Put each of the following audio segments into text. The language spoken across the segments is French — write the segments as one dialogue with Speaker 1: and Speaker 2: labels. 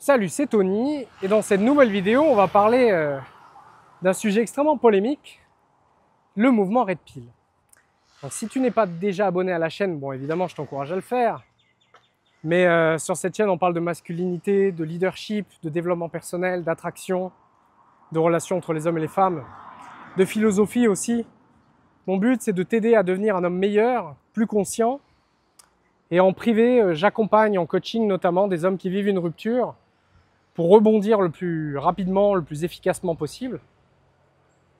Speaker 1: Salut, c'est Tony et dans cette nouvelle vidéo, on va parler d'un sujet extrêmement polémique, le mouvement Red Pill. Donc, si tu n'es pas déjà abonné à la chaîne, bon évidemment je t'encourage à le faire, mais sur cette chaîne on parle de masculinité, de leadership, de développement personnel, d'attraction, de relations entre les hommes et les femmes, de philosophie aussi. Mon but c'est de t'aider à devenir un homme meilleur, plus conscient, et en privé j'accompagne en coaching notamment des hommes qui vivent une rupture pour rebondir le plus rapidement, le plus efficacement possible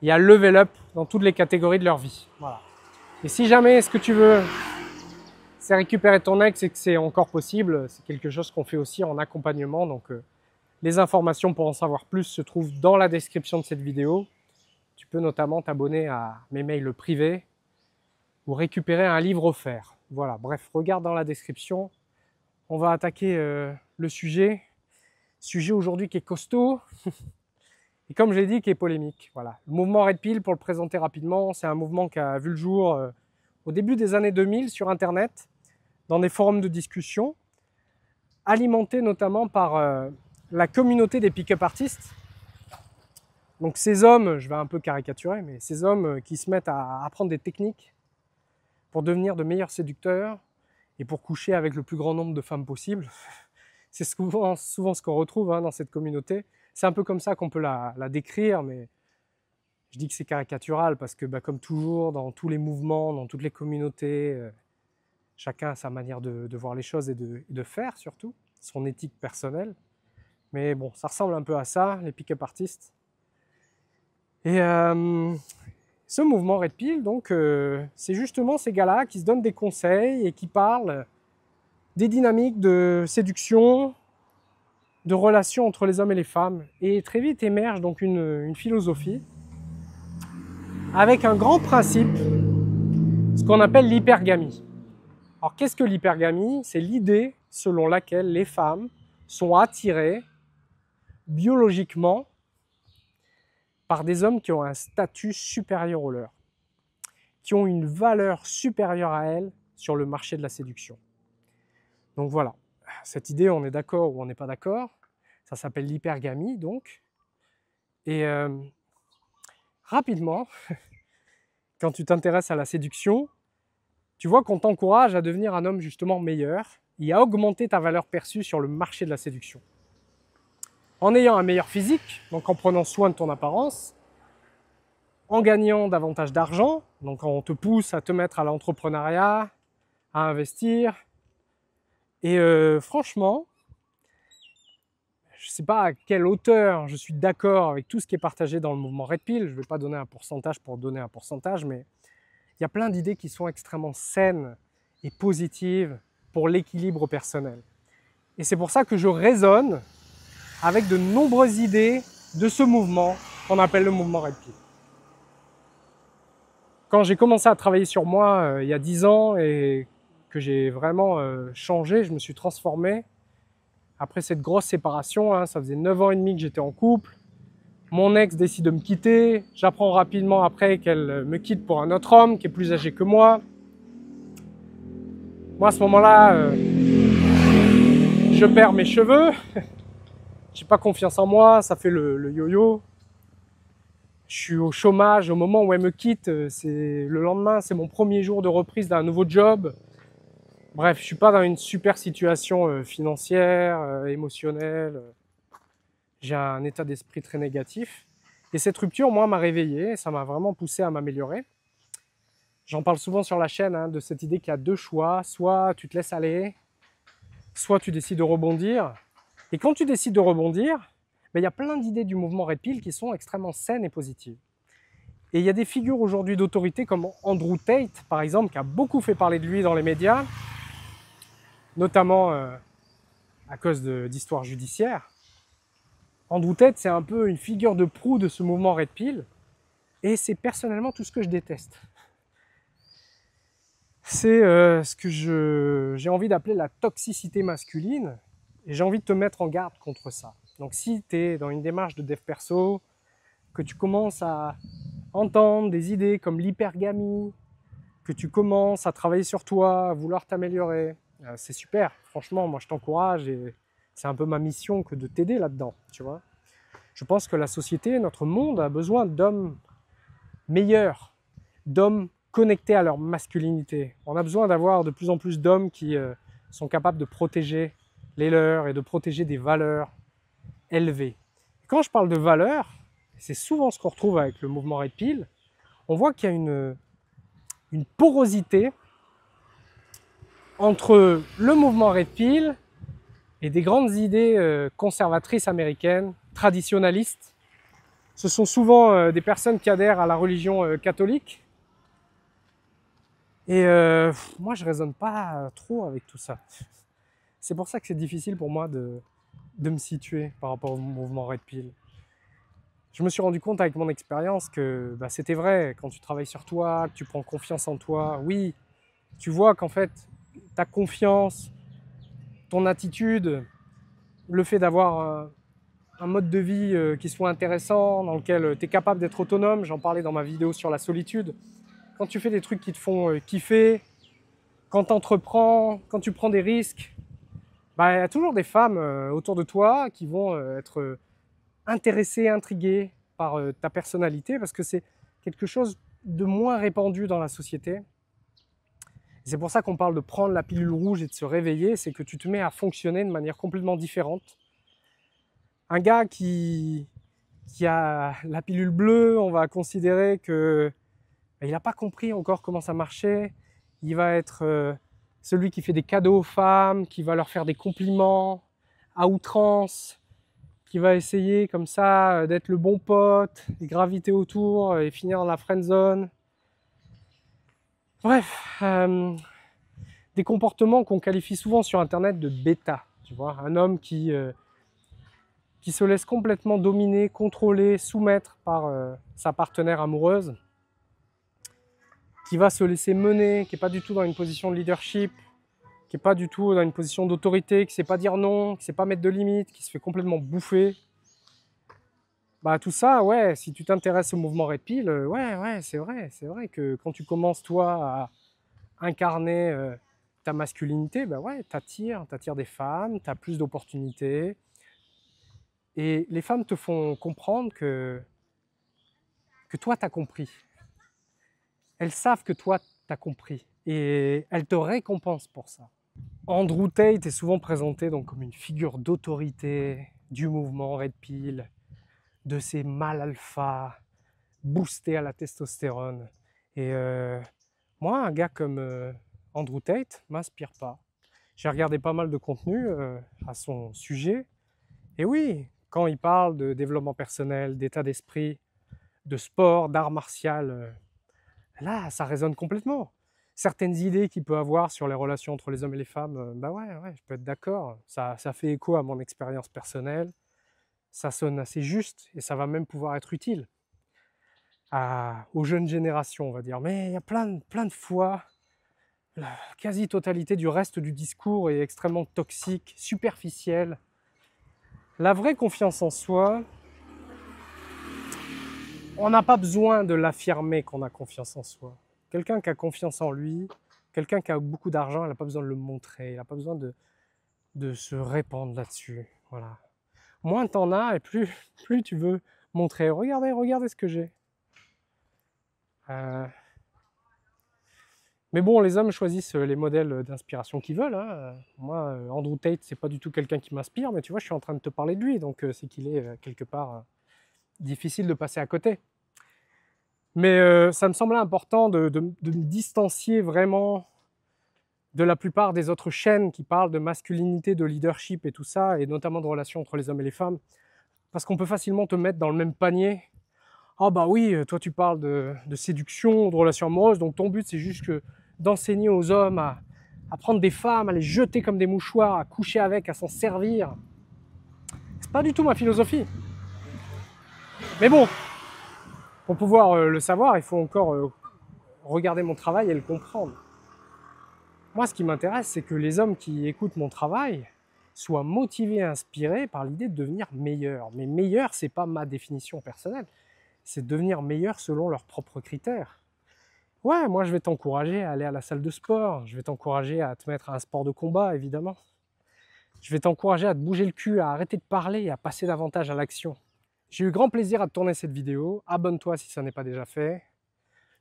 Speaker 1: et à level up dans toutes les catégories de leur vie. Voilà. Et si jamais ce que tu veux, c'est récupérer ton ex et que c'est encore possible, c'est quelque chose qu'on fait aussi en accompagnement. Donc les informations pour en savoir plus se trouvent dans la description de cette vidéo. Tu peux notamment t'abonner à mes mails privés ou récupérer un livre offert. Voilà, bref, regarde dans la description. On va attaquer le sujet. Sujet aujourd'hui qui est costaud et comme je l'ai dit qui est polémique. Voilà. Le mouvement Red Pill, pour le présenter rapidement, c'est un mouvement qui a vu le jour au début des années 2000 sur internet, dans des forums de discussion, alimentés notamment par la communauté des pick-up artistes. Donc ces hommes, je vais un peu caricaturer, mais ces hommes qui se mettent à apprendre des techniques pour devenir de meilleurs séducteurs et pour coucher avec le plus grand nombre de femmes possible. C'est souvent ce qu'on retrouve dans cette communauté. C'est un peu comme ça qu'on peut la décrire, mais je dis que c'est caricatural parce que comme toujours, dans tous les mouvements, dans toutes les communautés, chacun a sa manière de voir les choses et de faire surtout, son éthique personnelle. Mais bon, ça ressemble un peu à ça, les pick-up artistes. Et ce mouvement Red Pill, donc, c'est justement ces gars-là qui se donnent des conseils et qui parlent des dynamiques de séduction, de relations entre les hommes et les femmes. Et très vite émerge donc une philosophie avec un grand principe, ce qu'on appelle l'hypergamie. Alors qu'est-ce que l'hypergamie? C'est l'idée selon laquelle les femmes sont attirées biologiquement par des hommes qui ont un statut supérieur au leur, qui ont une valeur supérieure à elles sur le marché de la séduction. Donc voilà, cette idée, on est d'accord ou on n'est pas d'accord. Ça s'appelle l'hypergamie, donc. Et rapidement, quand tu t'intéresses à la séduction, tu vois qu'on t'encourage à devenir un homme justement meilleur et à augmenter ta valeur perçue sur le marché de la séduction. En ayant un meilleur physique, donc en prenant soin de ton apparence, en gagnant davantage d'argent, donc on te pousse à te mettre à l'entrepreneuriat, à investir. Et franchement, je ne sais pas à quelle hauteur je suis d'accord avec tout ce qui est partagé dans le mouvement Red Pill. Je ne vais pas donner un pourcentage pour donner un pourcentage, mais il y a plein d'idées qui sont extrêmement saines et positives pour l'équilibre personnel. Et c'est pour ça que je résonne avec de nombreuses idées de ce mouvement qu'on appelle le mouvement Red Pill. Quand j'ai commencé à travailler sur moi il y a 10 ans et que j'ai vraiment changé, je me suis transformé. Après cette grosse séparation, ça faisait 9 ans et demi que j'étais en couple. Mon ex décide de me quitter. J'apprends rapidement après qu'elle me quitte pour un autre homme qui est plus âgé que moi. Moi, à ce moment-là, je perds mes cheveux. J'ai pas confiance en moi, ça fait le yo-yo. Je suis au chômage au moment où elle me quitte. Le lendemain, c'est mon premier jour de reprise d'un nouveau job. Bref, je suis pas dans une super situation financière, émotionnelle. J'ai un état d'esprit très négatif. Et cette rupture, moi, m'a réveillé. Ça m'a vraiment poussé à m'améliorer. J'en parle souvent sur la chaîne de cette idée qu'il y a deux choix. Soit tu te laisses aller, soit tu décides de rebondir. Et quand tu décides de rebondir, il y a plein d'idées du mouvement Red Pill qui sont extrêmement saines et positives. Et il y a des figures aujourd'hui d'autorité comme Andrew Tate, par exemple, qui a beaucoup fait parler de lui dans les médias, notamment à cause d'histoires judiciaires. Andrew Tate, c'est un peu une figure de proue de ce mouvement Red Pill, et c'est personnellement tout ce que je déteste. C'est ce que j'ai envie d'appeler la toxicité masculine, et j'ai envie de te mettre en garde contre ça. Donc si tu es dans une démarche de dev perso, que tu commences à entendre des idées comme l'hypergamie, que tu commences à travailler sur toi, à vouloir t'améliorer, c'est super. Franchement, moi je t'encourage et C'est un peu ma mission que de t'aider là-dedans, tu vois. Je pense que la société, notre monde a besoin d'hommes meilleurs, d'hommes connectés à leur masculinité. On a besoin d'avoir de plus en plus d'hommes qui sont capables de protéger les leurs et de protéger des valeurs élevées. Et quand je parle de valeurs, c'est souvent ce qu'on retrouve avec le mouvement Red Pill, on voit qu'il y a une porosité entre le mouvement Red Pill et des grandes idées conservatrices américaines, traditionnalistes. Ce sont souvent des personnes qui adhèrent à la religion catholique. Et moi, je ne raisonne pas trop avec tout ça. C'est pour ça que c'est difficile pour moi de me situer par rapport au mouvement Red Pill. Je me suis rendu compte avec mon expérience que c'était vrai, quand tu travailles sur toi, que tu prends confiance en toi, oui, tu vois qu'en fait, ta confiance, ton attitude, le fait d'avoir un mode de vie qui soit intéressant, dans lequel tu es capable d'être autonome, j'en parlais dans ma vidéo sur la solitude, quand tu fais des trucs qui te font kiffer, quand tu entreprends, quand tu prends des risques, il y a toujours des femmes autour de toi qui vont être intéressées, intriguées par ta personnalité, parce que c'est quelque chose de moins répandu dans la société. C'est pour ça qu'on parle de prendre la pilule rouge et de se réveiller, c'est que tu te mets à fonctionner de manière complètement différente. Un gars qui a la pilule bleue, on va considérer que il n'a pas compris encore comment ça marchait. Il va être celui qui fait des cadeaux aux femmes, qui va leur faire des compliments à outrance, qui va essayer comme ça d'être le bon pote, et graviter autour et finir dans la friendzone. Bref, des comportements qu'on qualifie souvent sur internet de bêta. Tu vois, un homme qui se laisse complètement dominer, contrôler, soumettre par sa partenaire amoureuse, qui va se laisser mener, qui n'est pas du tout dans une position de leadership, qui n'est pas du tout dans une position d'autorité, qui ne sait pas dire non, qui ne sait pas mettre de limites, qui se fait complètement bouffer. Tout ça, ouais, si tu t'intéresses au mouvement Red Pill, ouais, c'est vrai que quand tu commences, toi, à incarner ta masculinité, ouais, t'attires des femmes, t'as plus d'opportunités. Et les femmes te font comprendre que toi, t'as compris. Elles savent que toi, t'as compris. Et elles te récompensent pour ça. Andrew Tate est souvent présenté donc comme une figure d'autorité du mouvement Red Pill, de ces mâles alpha boostés à la testostérone. Et moi, un gars comme Andrew Tate m'inspire pas. J'ai regardé pas mal de contenu à son sujet. Et oui, quand il parle de développement personnel, d'état d'esprit, de sport, d'art martial, là, ça résonne complètement. Certaines idées qu'il peut avoir sur les relations entre les hommes et les femmes, ouais, je peux être d'accord. Ça fait écho à mon expérience personnelle. Ça sonne assez juste et ça va même pouvoir être utile aux jeunes générations, on va dire. Mais il y a plein de fois, la quasi-totalité du reste du discours est extrêmement toxique, superficiel. La vraie confiance en soi, on n'a pas besoin de l'affirmer qu'on a confiance en soi. Quelqu'un qui a confiance en lui, quelqu'un qui a beaucoup d'argent, il n'a pas besoin de le montrer, il n'a pas besoin de se répandre là-dessus. Voilà. Moins t'en as et plus tu veux montrer. Regardez ce que j'ai. Mais bon, les hommes choisissent les modèles d'inspiration qu'ils veulent. Hein. Moi, Andrew Tate, c'est pas du tout quelqu'un qui m'inspire, mais tu vois, je suis en train de te parler de lui, donc c'est qu'il est quelque part difficile de passer à côté. Mais ça me semblait important de me distancier vraiment de la plupart des autres chaînes qui parlent de masculinité, de leadership et tout ça, et notamment de relations entre les hommes et les femmes, parce qu'on peut facilement te mettre dans le même panier. Ah bah oui, toi tu parles de séduction, de relations amoureuses, donc ton but c'est juste d'enseigner aux hommes à prendre des femmes, à les jeter comme des mouchoirs, à coucher avec, à s'en servir. C'est pas du tout ma philosophie. Mais bon, pour pouvoir le savoir, il faut encore regarder mon travail et le comprendre. Moi, ce qui m'intéresse, c'est que les hommes qui écoutent mon travail soient motivés et inspirés par l'idée de devenir meilleurs. Mais meilleur, c'est pas ma définition personnelle. C'est de devenir meilleur selon leurs propres critères. Ouais, moi je vais t'encourager à aller à la salle de sport, je vais t'encourager à te mettre à un sport de combat, évidemment. Je vais t'encourager à te bouger le cul, à arrêter de parler et à passer davantage à l'action. J'ai eu grand plaisir à te tourner cette vidéo. Abonne-toi si ça n'est pas déjà fait.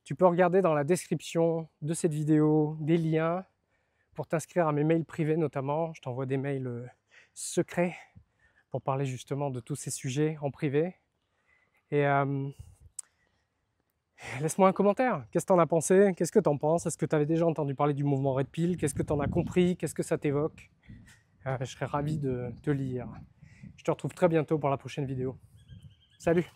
Speaker 1: Tu peux regarder dans la description de cette vidéo des liens pour t'inscrire à mes mails privés notamment. Je t'envoie des mails secrets pour parler justement de tous ces sujets en privé. Et laisse-moi un commentaire. Qu'est-ce que tu en as pensé? Qu'est-ce que tu en penses? Est-ce que tu avais déjà entendu parler du mouvement Red Pill? Qu'est-ce que tu en as compris? Qu'est-ce que ça t'évoque? Je serais ravi de te lire. Je te retrouve très bientôt pour la prochaine vidéo. Salut!